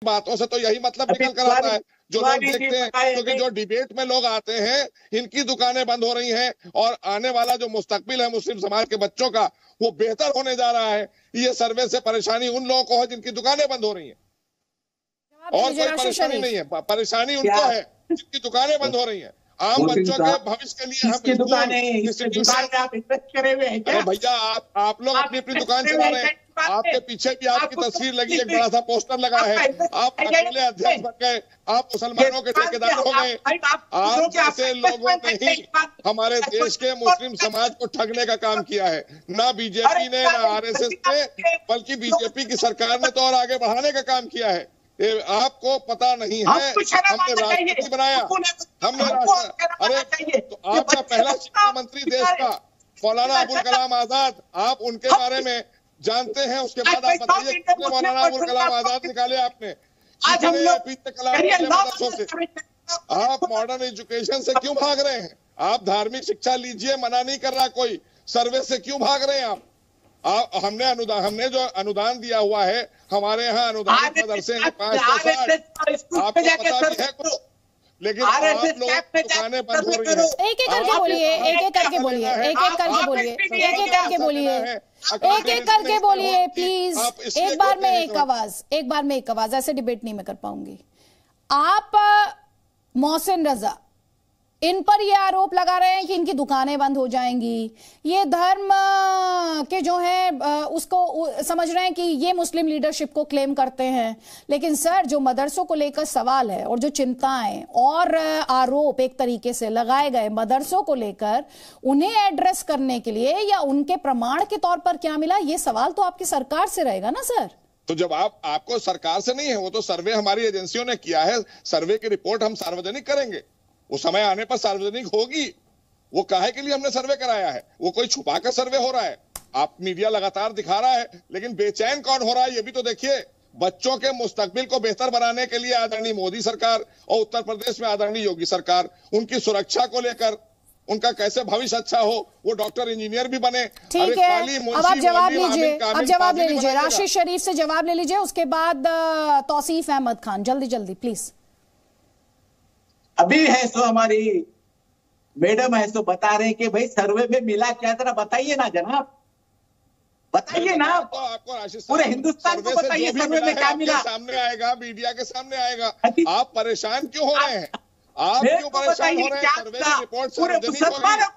बातों से तो यही मतलब निकल कर आता है। जो लोग देखते हैं, क्योंकि जो डिबेट में लोग आते हैं, इनकी दुकानें बंद हो रही हैं और आने वाला जो मुस्तकबिल है मुस्लिम समाज के बच्चों का, वो बेहतर होने जा रहा है। ये सर्वे से परेशानी उन लोगों को है जिनकी दुकानें बंद हो रही हैं, और कोई परेशानी नहीं है। परेशानी उनको है जिनकी दुकानें बंद हो रही हैं। आम बच्चों के भविष्य के लिए हम दुकान में आप इन्वेस्ट करे हुए हैं क्या? भैया आप लोग अपनी अपनी दुकान चला रहे हैं। आपके पीछे भी आपकी तस्वीर लगी, एक बड़ा सा पोस्टर लगा है। आप अकेले अध्यक्ष बन गए, आप मुसलमानों के ठेकेदार हो गए। आप जैसे लोगों ने ही हमारे देश के मुस्लिम समाज को ठगने का काम किया है। ना बीजेपी ने, ना आरएसएस ने, बल्कि बीजेपी की सरकार ने तो और आगे बढ़ाने का काम किया है। आपको पता नहीं है, हमने राष्ट्रपति बनाया, हमने अरे तो आपका पहला शिक्षा मंत्री देश का मौलाना अबुल कलाम आजाद, आप उनके बारे में जानते हैं। उसके बाद आप बताइए कितने मौलाना अबुल कलाम आजाद निकाले आपने, कितने कलाम मदरसों से। आप मॉडर्न एजुकेशन से क्यों भाग रहे हैं? आप धार्मिक शिक्षा लीजिए, मना नहीं कर रहा कोई। सर्वे से क्यों भाग रहे हैं आप? हमने जो अनुदान दिया हुआ है, हमारे यहाँ अनुदान मदरसे हैं 560, आपको पता भी है कुछ, लेकिन आप लोग दुकानें बंद हो रही हैं। एक एक करके बोलिए, एक एक करके बोलिए, एक एक करके बोलिए, एक एक करके बोलिए, एक एक करके बोलिए प्लीज। एक बार में एक आवाज, ऐसे डिबेट नहीं मैं कर पाऊंगी। आप मोहसिन रजा, इन पर ये आरोप लगा रहे हैं कि इनकी दुकानें बंद हो जाएंगी, ये धर्म के जो है उसको समझ रहे हैं कि ये मुस्लिम लीडरशिप को क्लेम करते हैं। लेकिन सर, जो मदरसों को लेकर सवाल है और जो चिंताएं और आरोप एक तरीके से लगाए गए मदरसों को लेकर, उन्हें एड्रेस करने के लिए या उनके प्रमाण के तौर पर क्या मिला, ये सवाल तो आपकी सरकार से रहेगा ना सर। तो जब आपको सरकार से नहीं है, वो तो सर्वे हमारी एजेंसियों ने किया है। सर्वे की रिपोर्ट हम सार्वजनिक करेंगे, वो समय आने पर सार्वजनिक होगी। वो काहे के लिए हमने सर्वे कराया है? वो कोई छुपा कर सर्वे हो रहा है? आप मीडिया लगातार दिखा रहा है, लेकिन बेचैन कौन हो रहा है ये भी तो देखिए। बच्चों के मुस्तकबिल को बेहतर बनाने के लिए आदरणीय मोदी सरकार और उत्तर प्रदेश में आदरणीय योगी सरकार, उनकी सुरक्षा को लेकर, उनका कैसे भविष्य अच्छा हो, वो डॉक्टर इंजीनियर भी बने। ठीक है, अब आप जवाब लीजिए, अब जवाब ले लीजिए, राशिद शरीफ से जवाब ले लीजिए, उसके बाद तौसीफ अहमद खान, जल्दी जल्दी प्लीज। अभी है सो हमारी मैडम है सो बता रहे कि भाई सर्वे में मिला क्या, जरा बताइए ना जनाब, बताइए ना। तो आपको पूरे हिंदुस्तान को बताइए सर्वे में क्या मिला। सामने आएगा, मीडिया के सामने आएगा। आप परेशान क्यों हो रहे हैं? आप क्यों परेशान हो रहे हैं? सर्वे की रिपोर्ट सार्वजनिक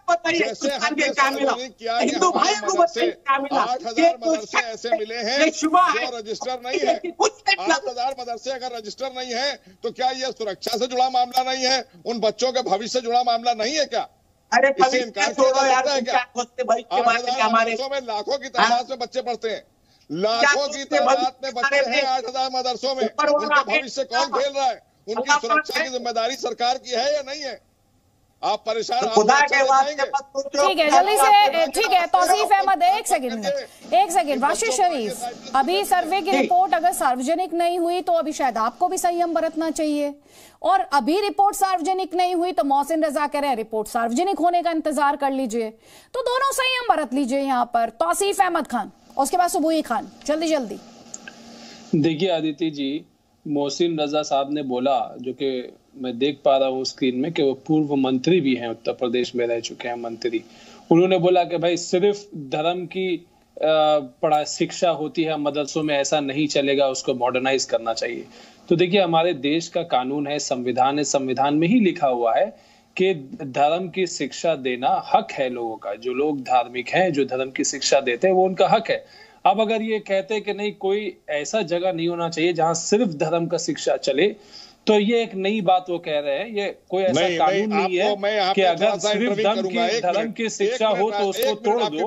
होगी। जैसे हमने सार्वजनिक किया कि 8,000 मदरसे ऐसे मिले हैं जो रजिस्टर नहीं है। 8,000 मदरसे अगर रजिस्टर नहीं है तो क्या ये सुरक्षा से जुड़ा मामला नहीं है? उन बच्चों के भविष्य से जुड़ा मामला नहीं है क्या? अरे इससे इनकार किया जा सकता है क्या? 8,000 मदरसों में लाखों की तादाद में बच्चे पढ़ते हैं, लाखों की तादाद में बच्चे हैं 8,000 मदरसों में। उनका भविष्य कौन खेल रहा है? उनकी सुरक्षा की जिम्मेदारी सरकार की है या नहीं है? आप परेशान ठीक है, जल्दी से। ठीक है, तौसीफ अहमद, एक सेकंड। राशिद शरीफ, अभी सर्वे की रिपोर्ट अगर सार्वजनिक नहीं हुई तो अभी शायद आपको भी संयम बरतना चाहिए, और अभी रिपोर्ट सार्वजनिक नहीं हुई तो मोहसिन रजा कह रहे हैं रिपोर्ट सार्वजनिक होने का इंतजार कर लीजिए। तो दोनों संयम बरत लीजिए यहाँ पर। तौसीफ अहमद खान और उसके बाद सुबुई खान, जल्दी जल्दी। देखिए आदित्य जी, मोहसिन रजा साहब ने बोला, जो कि मैं देख पा रहा हूँ स्क्रीन में, कि वो पूर्व मंत्री भी हैं, उत्तर प्रदेश में रह चुके हैं मंत्री। उन्होंने बोला कि भाई सिर्फ धर्म की पढ़ाई शिक्षा होती है मदरसों में, ऐसा नहीं चलेगा, उसको मॉडर्नाइज करना चाहिए। तो देखिए, हमारे देश का कानून है, संविधान है, संविधान में ही लिखा हुआ है कि धर्म की शिक्षा देना हक है लोगों का। जो लोग धार्मिक हैं, जो धर्म की शिक्षा देते हैं, वो उनका हक है। अब अगर ये कहते हैं कि नहीं, कोई ऐसा जगह नहीं होना चाहिए जहां सिर्फ धर्म का शिक्षा चले, तो ये एक नई बात वो कह रहे हैं। ये कोई ऐसा कानून नहीं है कि अगर सिर्फ धर्म की शिक्षा हो तो उसको तोड़ दो।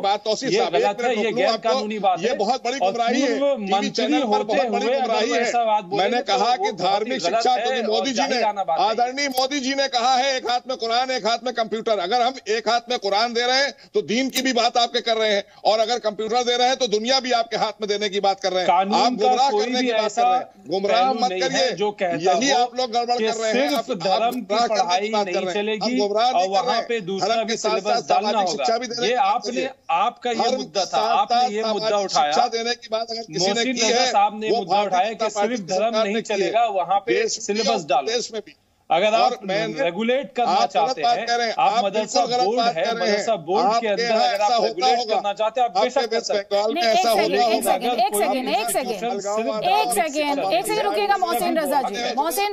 ये गलत है, ये गैर कानूनी बात है। ये बहुत बड़ी गुमराही है। मंत्री होते हुए ऐसा बात बोले, मैंने कहा कि धार्मिक शिक्षा, क्योंकि मोदी जी ने, आदरणीय मोदी जी ने कहा है एक हाथ में कुरान एक हाथ में कंप्यूटर। अगर हम एक हाथ में कुरान दे रहे हैं तो दीन की भी बात आपके कर रहे हैं, और अगर कंप्यूटर दे रहे हैं तो दुनिया भी आपके हाथ में देने की बात कर रहे हैं। आप गुमराह करने की बात कर रहे हैं। गुमराह मत करिए, जो कहता यही आप लोग गड़बड़ कर रहे हैं। सिर्फ धर्म की पढ़ाई नहीं चलेगी और वहाँ पे दूसरा भी सिलेबस डालना होगा। ये आपका ये मुद्दा था, आपने ये मुद्दा उठाया, शिक्षा देने की बात अगर किसी ने की है, साहब ने मुद्दा उठाया कि सिर्फ धर्म नहीं चलेगा, वहाँ पे सिलेबस डालो। देश में भी अगर आप रेगुलेट करना चाहते हैं, आप मदरसा बोर्ड है, मदरसा बोर्ड के अंदर अगर आप रेगुलेट करना चाहते हैं, आप बेशक कर सकते हैं। एक सेकंड रुकिएगा मोहसिन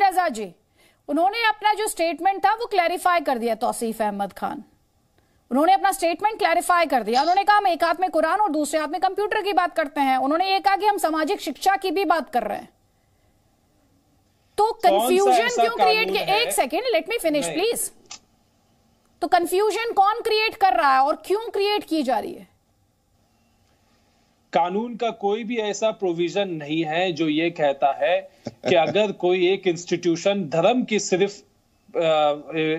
रजा जी, उन्होंने अपना जो स्टेटमेंट था वो क्लैरिफाई कर दिया। तौसीफ अहमद खान उन्होंने अपना स्टेटमेंट क्लैरिफाई कर दिया। उन्होंने कहा हम एक हाथ में कुरान और दूसरे हाथ में कंप्यूटर की बात करते हैं। उन्होंने ये कहा कि हम सामाजिक शिक्षा की भी बात कर रहे हैं। तो कंफ्यूजन क्यों क्रिएट किया? एक second, let me finish please. तो कंफ्यूजन कौन क्रिएट कर रहा है और क्यों क्रिएट की जा रही है? कानून का कोई भी ऐसा प्रोविजन नहीं है जो ये कहता है कि अगर कोई एक इंस्टीट्यूशन धर्म की सिर्फ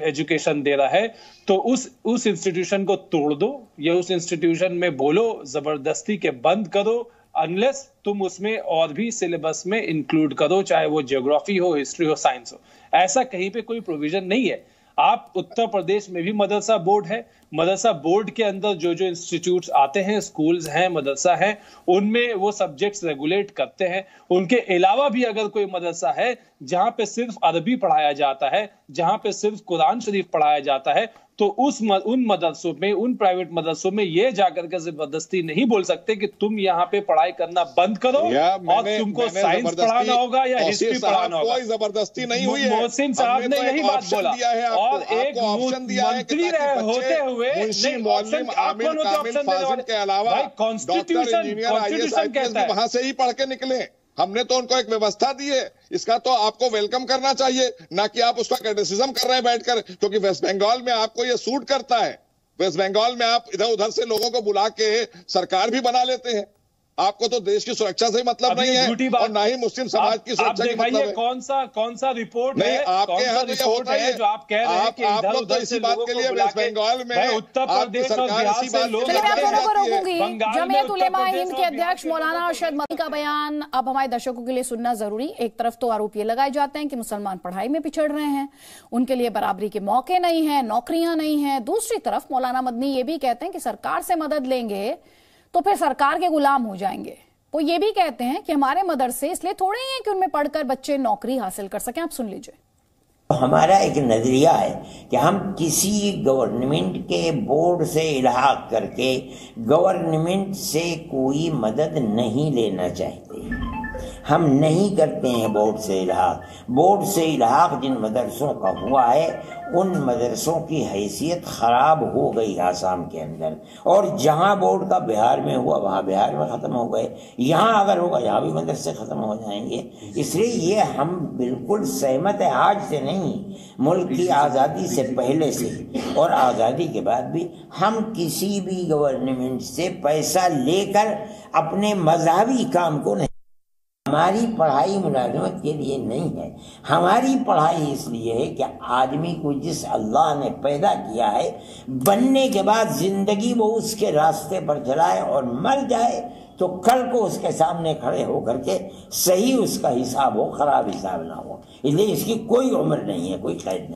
एजुकेशन दे रहा है तो उस इंस्टीट्यूशन को तोड़ दो या उस इंस्टीट्यूशन में बोलो जबरदस्ती के बंद करो, अनलेस तुम उसमें और भी सिलेबस में इंक्लूड करो, चाहे वो ज्योग्राफी हो, हिस्ट्री हो, साइंस हो। ऐसा कहीं पे कोई प्रोविजन नहीं है। आप उत्तर प्रदेश में भी मदरसा बोर्ड है, मदरसा बोर्ड के अंदर जो जो इंस्टीट्यूट्स आते हैं, स्कूल्स हैं, मदरसा है, उनमें वो सब्जेक्ट्स रेगुलेट करते हैं। उनके अलावा भी अगर कोई मदरसा है जहां पे सिर्फ अरबी पढ़ाया जाता है, जहां पे सिर्फ कुरान शरीफ पढ़ाया जाता है, तो उन मदरसों में, उन प्राइवेट मदरसों में ये जाकर के जबरदस्ती नहीं बोल सकते कि तुम यहाँ पे पढ़ाई करना बंद करो और तुमको साइंस पढ़ाना होगा या हिस्ट्री पढ़ाना होगा। कोई जबरदस्ती नहीं हुई है। मोहसिन साहब ने यही बात बोला और एक मंत्री होते हुए कॉन्स्टिट्यूशन कहता है वहां से ही पढ़ के निकले। हमने तो उनको एक व्यवस्था दी है, इसका तो आपको वेलकम करना चाहिए, ना कि आप उसका क्रिटिसिज्म कर रहे हैं बैठकर। क्योंकि वेस्ट बंगाल में आपको ये सूट करता है, वेस्ट बंगाल में आप इधर उधर से लोगों को बुला के सरकार भी बना लेते हैं। आपको तो देश की सुरक्षा से मतलब नहीं है और ना ही मुस्लिम समाज की सुरक्षा की मतलब है। कौन सा रिपोर्ट नहीं, आपके यहाँ तो ये होता है जो आप कह रहे हैं कि आप लोग तो इसी बात के लिए वेस्ट बंगाल में उत्तर प्रदेश और बिहार से लोग। जमीयत उलेमा हिंद के अध्यक्ष मौलाना अरशद मदनी का बयान अब हमारे दर्शकों के लिए सुनना जरूरी। एक तरफ तो आरोप ये लगाए जाते हैं कि मुसलमान पढ़ाई में पिछड़ रहे हैं, उनके लिए बराबरी के मौके नहीं है, नौकरियां नहीं है। दूसरी तरफ मौलाना मदनी ये भी कहते हैं कि सरकार से मदद लेंगे तो फिर सरकार के गुलाम हो जाएंगे। वो ये भी कहते हैं कि हमारे मदरसे इसलिए थोड़े ही हैं कि उनमें पढ़कर बच्चे नौकरी हासिल कर सकें। आप सुन लीजिए। हमारा एक नजरिया है कि हम किसी गवर्नमेंट के बोर्ड से इल्हाक करके गवर्नमेंट से कोई मदद नहीं लेना चाहते। हम नहीं करते हैं बोर्ड से इल्हाक। बोर्ड से इल्हाक जिन मदरसों का हुआ है उन मदरसों की हैसियत खराब हो गई आसाम के अंदर, और जहां बोर्ड का बिहार में हुआ वहां बिहार में ख़त्म हो गए, यहाँ अगर होगा यहाँ भी मदरसे ख़त्म हो जाएंगे। इसलिए ये हम बिल्कुल सहमत है, आज से नहीं, मुल्क की आज़ादी से पहले से और आज़ादी के बाद भी हम किसी भी गवर्नमेंट से पैसा लेकर अपने मजहबी काम को नहीं। हमारी पढ़ाई मुलाजमत के लिए नहीं है, हमारी पढ़ाई इसलिए है कि आदमी को जिस अल्लाह ने पैदा किया है बनने के बाद जिंदगी वो उसके रास्ते पर चलाए और मर जाए तो कल को उसके सामने खड़े होकर के सही उसका हिसाब हो, खराब हिसाब ना हो। इसलिए इसकी कोई उम्र नहीं है, कोई कैद नहीं।